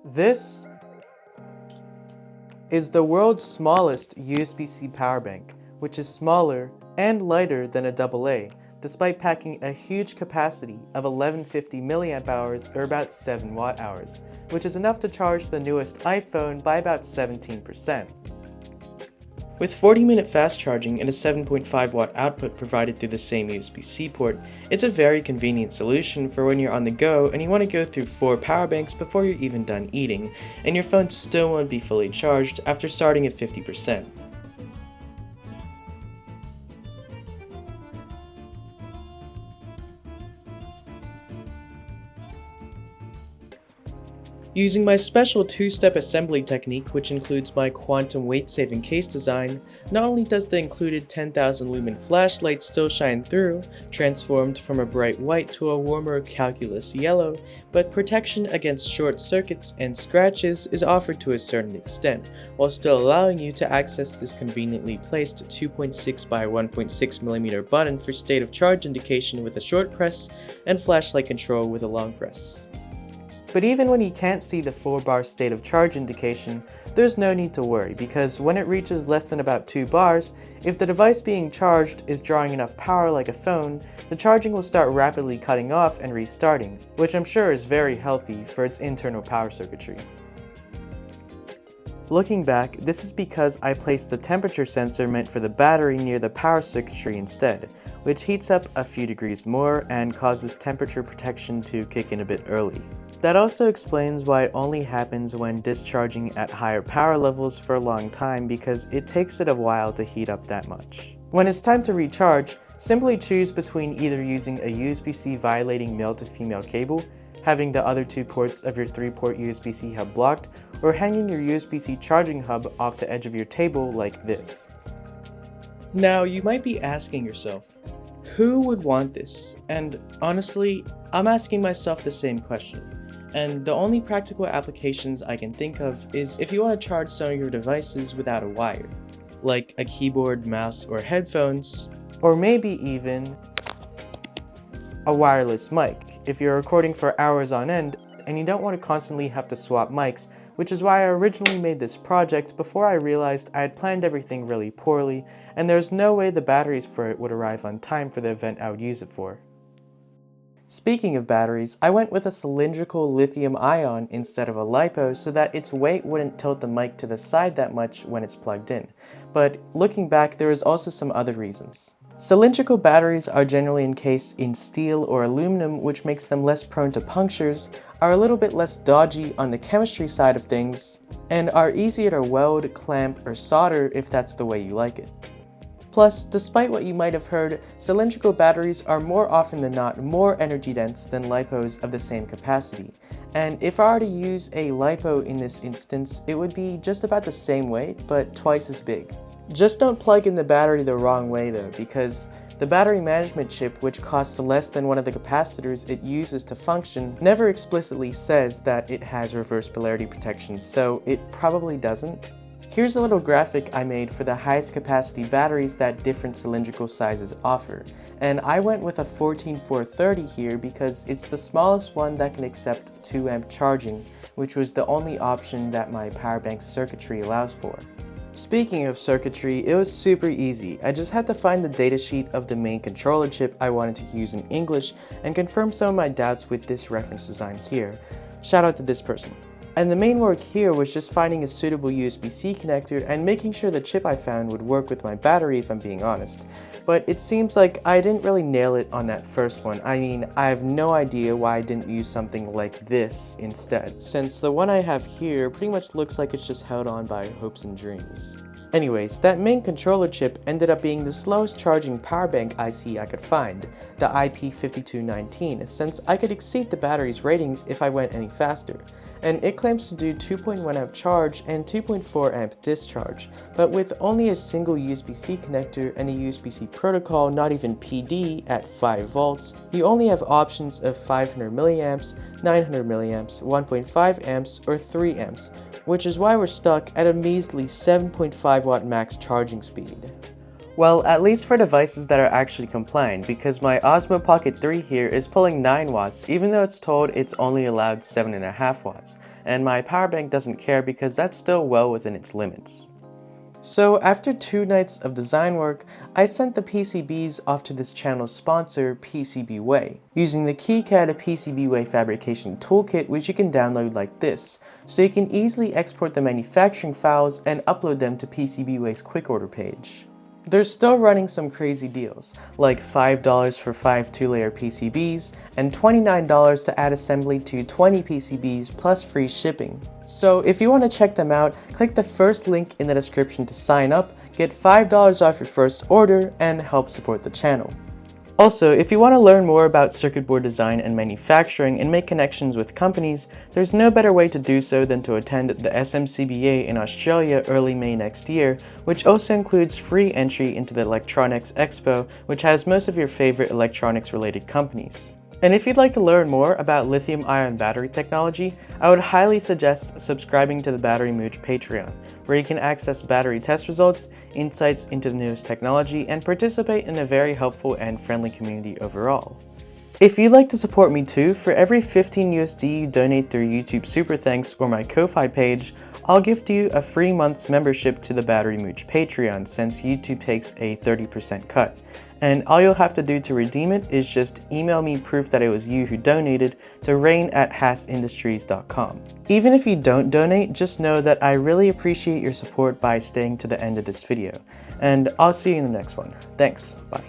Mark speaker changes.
Speaker 1: This is the world's smallest USB-C power bank, which is smaller and lighter than a AA, despite packing a huge capacity of 1150 milliamp hours or about 7 watt hours, which is enough to charge the newest iPhone by about 17%. With 40-minute fast charging and a 7.5 watt output provided through the same USB-C port, it's a very convenient solution for when you're on the go and you want to go through 4 power banks before you're even done eating, and your phone still won't be fully charged after starting at 50%. Using my special 2-step assembly technique, which includes my quantum weight-saving case design, not only does the included 10,000 lumen flashlight still shine through, transformed from a bright white to a warmer calculus yellow, but protection against short circuits and scratches is offered to a certain extent, while still allowing you to access this conveniently placed 2.6 by 1.6mm button for state of charge indication with a short press and flashlight control with a long press. But even when you can't see the 4-bar state of charge indication, there's no need to worry, because when it reaches less than about 2 bars, if the device being charged is drawing enough power like a phone, the charging will start rapidly cutting off and restarting, which I'm sure is very healthy for its internal power circuitry. Looking back, this is because I placed the temperature sensor meant for the battery near the power circuitry instead, which heats up a few degrees more and causes temperature protection to kick in a bit early. That also explains why it only happens when discharging at higher power levels for a long time, because it takes it a while to heat up that much. When it's time to recharge, simply choose between either using a USB-C violating male-to-female cable, having the other 2 ports of your 3-port USB-C hub blocked, or hanging your USB-C charging hub off the edge of your table like this. Now, you might be asking yourself, who would want this? And honestly, I'm asking myself the same question. And the only practical applications I can think of is if you want to charge some of your devices without a wire, like a keyboard, mouse, or headphones, or maybe even a wireless mic, if you're recording for hours on end and you don't want to constantly have to swap mics, which is why I originally made this project before I realized I had planned everything really poorly and there's no way the batteries for it would arrive on time for the event I would use it for. Speaking of batteries, I went with a cylindrical lithium-ion instead of a LiPo so that its weight wouldn't tilt the mic to the side that much when it's plugged in. But looking back, there is also some other reasons. Cylindrical batteries are generally encased in steel or aluminum, which makes them less prone to punctures, are a little bit less dodgy on the chemistry side of things, and are easier to weld, clamp, or solder if that's the way you like it. Plus, despite what you might have heard, cylindrical batteries are more often than not more energy dense than LiPos of the same capacity. And if I were to use a LiPo in this instance, it would be just about the same weight, but twice as big. Just don't plug in the battery the wrong way though, because the battery management chip, which costs less than one of the capacitors it uses to function, never explicitly says that it has reverse polarity protection, so it probably doesn't. Here's a little graphic I made for the highest capacity batteries that different cylindrical sizes offer, and I went with a 14430 here because it's the smallest one that can accept 2 amp charging, which was the only option that my power bank circuitry allows for. Speaking of circuitry, it was super easy. I just had to find the datasheet of the main controller chip I wanted to use in English and confirm some of my doubts with this reference design here. Shout out to this person. And the main work here was just finding a suitable USB-C connector and making sure the chip I found would work with my battery, if I'm being honest. But it seems like I didn't really nail it on that first one. I mean, I have no idea why I didn't use something like this instead, since the one I have here pretty much looks like it's just held on by hopes and dreams. Anyways, that main controller chip ended up being the slowest charging power bank IC I could find, the IP5219, since I could exceed the battery's ratings if I went any faster. And it claims to do 2.1 amp charge and 2.4 amp discharge, but with only a single USB-C connector and the USB-C protocol not even PD at 5 volts, you only have options of 500 milliamps, 900 milliamps, 1.5 amps, or 3 amps, which is why we're stuck at a measly 7.5 watt max charging speed. Well, at least for devices that are actually compliant, because my Osmo Pocket 3 here is pulling 9 watts even though it's told it's only allowed 7.5 watts, and my power bank doesn't care because that's still well within its limits. So after 2 nights of design work, I sent the PCBs off to this channel's sponsor, PCBWay, using the KiCad PCBWay fabrication toolkit, which you can download like this, so you can easily export the manufacturing files and upload them to PCBWay's quick order page. They're still running some crazy deals, like $5 for 5 2-layer PCBs, and $29 to add assembly to 20 PCBs plus free shipping. So if you want to check them out, click the first link in the description to sign up, get $5 off your first order, and help support the channel. Also, if you want to learn more about circuit board design and manufacturing and make connections with companies, there's no better way to do so than to attend the SMCBA in Australia early May next year, which also includes free entry into the Electronics Expo, which has most of your favorite electronics related companies. And if you'd like to learn more about lithium-ion battery technology, I would highly suggest subscribing to the Battery Mooch Patreon, where you can access battery test results, insights into the newest technology, and participate in a very helpful and friendly community overall. If you'd like to support me too, for every 15 USD you donate through YouTube Super Thanks or my Ko-Fi page, I'll gift you a free month's membership to the Battery Mooch Patreon, since YouTube takes a 30% cut. And all you'll have to do to redeem it is just email me proof that it was you who donated to rain@hassindustries.com. Even if you don't donate, just know that I really appreciate your support by staying to the end of this video. And I'll see you in the next one. Thanks, bye.